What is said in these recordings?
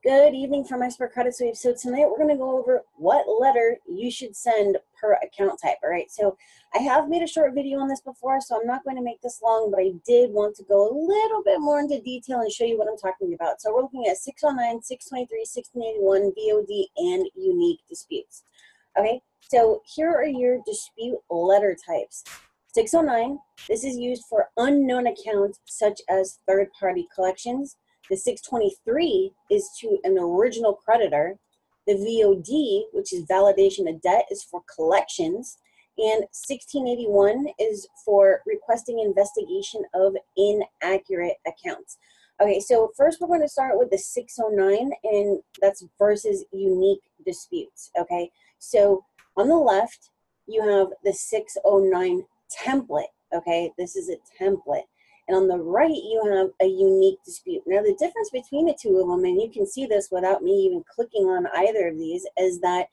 Good evening from Expert Credit Sweep. So tonight we're going to go over what letter you should send per account type. All right, so I have made a short video on this before, so I'm not going to make this long, but I did want to go a little bit more into detail and show you what I'm talking about. So we're looking at 609, 623, 1681, VOD, and unique disputes. Okay, so here are your dispute letter types. 609, this is used for unknown accounts such as third-party collections. The 623 is to an original creditor. The VOD, which is validation of debt, is for collections. And 1681 is for requesting investigation of inaccurate accounts. Okay, so first we're going to start with the 609, and that's versus unique disputes. Okay, so on the left, you have the 609 template. Okay, this is a template. And on the right, you have a unique dispute. Now, the difference between the two of them, and you can see this without me even clicking on either of these, is that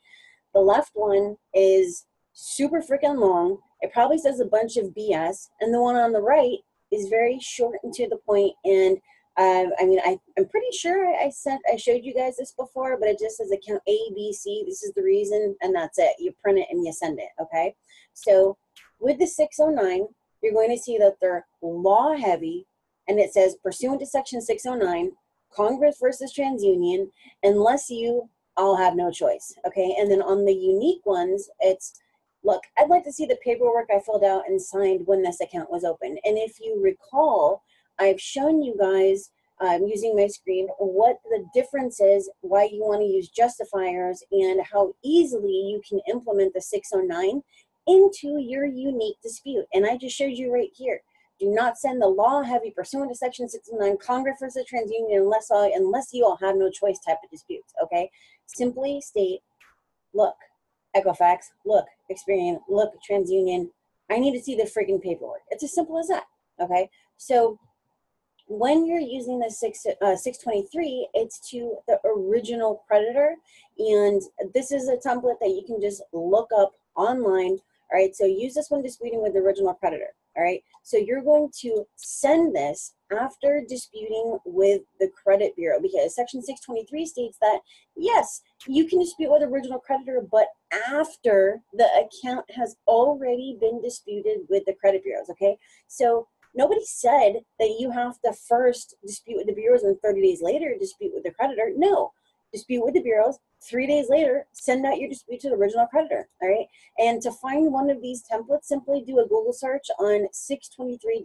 the left one is super freaking long. It probably says a bunch of BS. And the one on the right is very short and to the point. And I'm pretty sure I showed you guys this before, but it just says account A, B, C. This is the reason, and that's it. You print it and you send it, okay? So with the 609, you're going to see that they're law heavy, and it says pursuant to section 609, Congress versus TransUnion, unless you, I'll have no choice. Okay, and then on the unique ones, it's, look, I'd like to see the paperwork I filled out and signed when this account was opened. And if you recall, I've shown you guys using my screen what the difference is, why you want to use justifiers, and how easily you can implement the 609 into your unique dispute. And I just showed you right here. Do not send the law heavy pursuant to section 609 Congress versus TransUnion unless you all have no choice type of disputes, okay? Simply state, look, Equifax, look, Experian, look, TransUnion, I need to see the freaking paperwork. It's as simple as that, okay? So when you're using the 623, it's to the original creditor, and this is a template that you can just look up online. All right, so use this when disputing with the original creditor. All right, so you're going to send this after disputing with the credit bureau, because section 623 states that, yes, you can dispute with the original creditor, but after the account has already been disputed with the credit bureaus, okay? So nobody said that you have to first dispute with the bureaus and 30 days later dispute with the creditor. No, dispute with the bureaus. 3 days later, send out your dispute to the original creditor, all right? And to find one of these templates, simply do a Google search on 623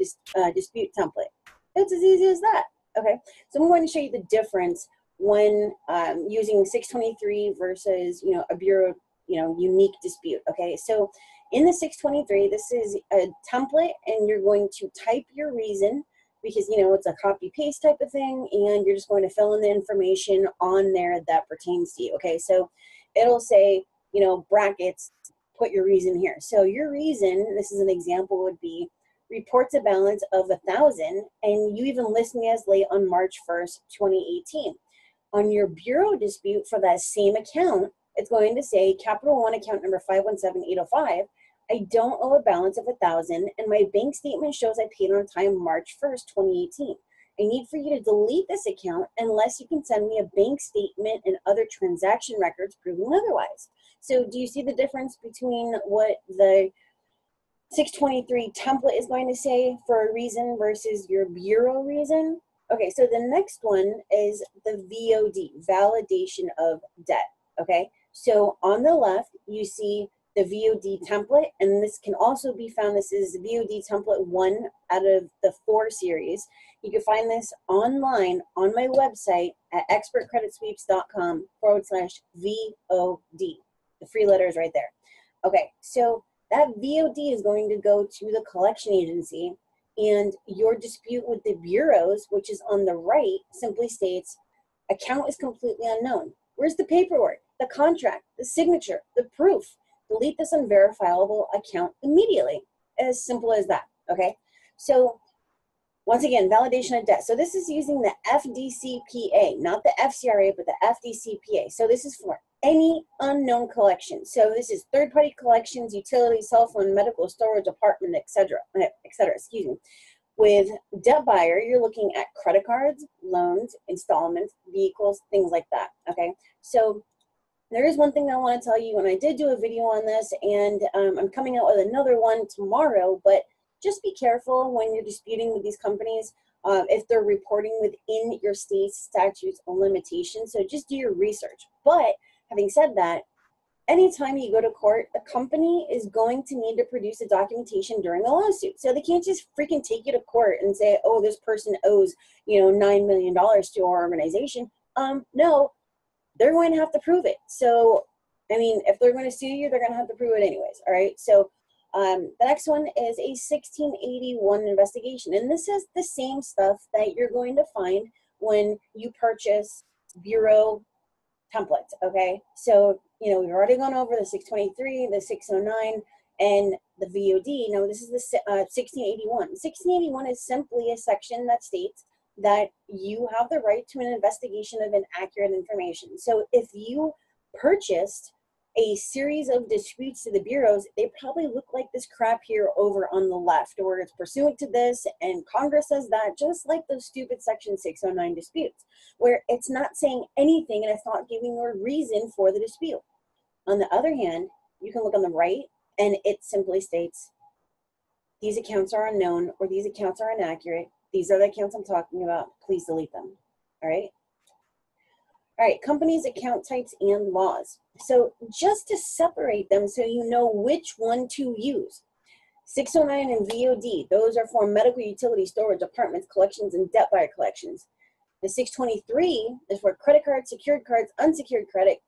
dispute template. It's as easy as that, okay? So I'm going to show you the difference when using 623 versus, a bureau, unique dispute, okay? So in the 623, this is a template, and you're going to type your reason, because, it's a copy-paste type of thing, and you're just going to fill in the information on there that pertains to you, okay? So it'll say, brackets, put your reason here. So your reason, this is an example, would be reports a balance of 1,000, and you even list me as late on March 1st, 2018. On your bureau dispute for that same account, it's going to say Capital One account number 517805, I don't owe a balance of 1,000, and my bank statement shows I paid on time March 1st, 2018. I need for you to delete this account unless you can send me a bank statement and other transaction records proving otherwise. So do you see the difference between what the 623 template is going to say for a reason versus your bureau reason? Okay, so the next one is the VOD, validation of debt, okay? So on the left, you see the VOD template, and this can also be found, this is VOD template 1 out of the 4 series. You can find this online on my website at expertcreditsweeps.com/VOD. The free letter is right there. Okay, so that VOD is going to go to the collection agency, and your dispute with the bureaus, which is on the right, simply states, account is completely unknown. Where's the paperwork, the contract, the signature, the proof? Delete this unverifiable account immediately. As simple as that, okay? So once again, validation of debt. So this is using the FDCPA, not the FCRA, but the FDCPA. So this is for any unknown collection. So this is third-party collections, utility, cell phone, medical, storage, apartment, etc., excuse me. With debt buyer, you're looking at credit cards, loans, installments, vehicles, things like that, okay? So there is one thing that I want to tell you, and I did do a video on this, and I'm coming out with another one tomorrow, but just be careful when you're disputing with these companies if they're reporting within your state's statutes and limitations. So just do your research. But having said that, anytime you go to court, the company is going to need to produce a documentation during a lawsuit. So they can't just freaking take you to court and say, oh, this person owes, $9 million to our organization. No, they're going to have to prove it. So, I mean, if they're going to sue you, they're going to have to prove it anyways. All right. So the next one is a 1681 investigation. And this is the same stuff that you're going to find when you purchase bureau templates. Okay. So, we've already gone over the 623, the 609, and the VOD. Now, this is the 1681. 1681 is simply a section that states that you have the right to an investigation of inaccurate information. So if you purchased a series of disputes to the bureaus, they probably look like this crap here over on the left, where it's pursuant to this and Congress says that, just like those stupid Section 609 disputes, where it's not saying anything and it's not giving you a reason for the dispute. On the other hand, you can look on the right and it simply states, these accounts are unknown or these accounts are inaccurate. These are the accounts I'm talking about. Please delete them. All right. All right. Companies, account types, and laws. So just to separate them so you know which one to use. 609 and VOD, those are for medical utility storage, apartments, collections, and debt buyer collections. The 623 is for credit cards, secured cards, unsecured credit,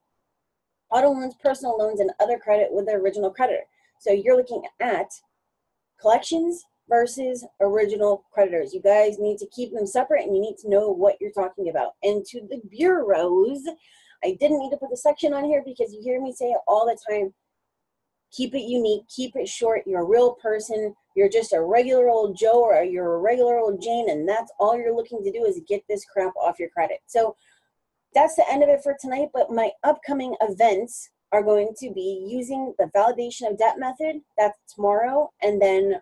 auto loans, personal loans, and other credit with the original creditor. So you're looking at collections versus original creditors. You guys need to keep them separate and you need to know what you're talking about. And to the bureaus, I didn't need to put the section on here because you hear me say it all the time. Keep it unique, keep it short. You're a real person. You're just a regular old Joe or you're a regular old Jane, and that's all you're looking to do is get this crap off your credit. So that's the end of it for tonight, but my upcoming events are going to be using the validation of debt method. That's tomorrow. And then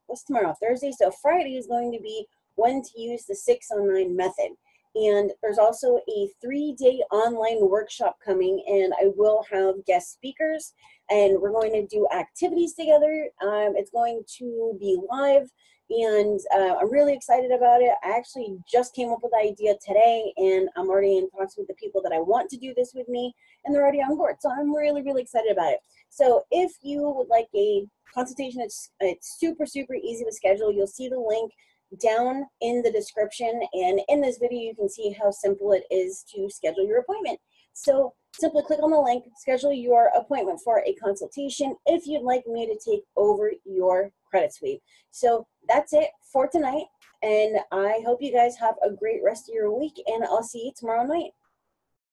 what's tomorrow? Thursday. So Friday is going to be when to use the 609 method. And there's also a 3-day online workshop coming, and I will have guest speakers, and we're going to do activities together. It's going to be live, and I'm really excited about it. I actually just came up with the idea today, and I'm already in talks with the people that I want to do this with me, and they're already on board. So I'm really, really excited about it. So if you would like a consultation, it's super, super easy to schedule. You'll see the link down in the description, and in this video you can see how simple it is to schedule your appointment. So simply click on the link, schedule your appointment for a consultation if you'd like me to take over your credit sweep. So that's it for tonight, and I hope you guys have a great rest of your week, and I'll see you tomorrow night.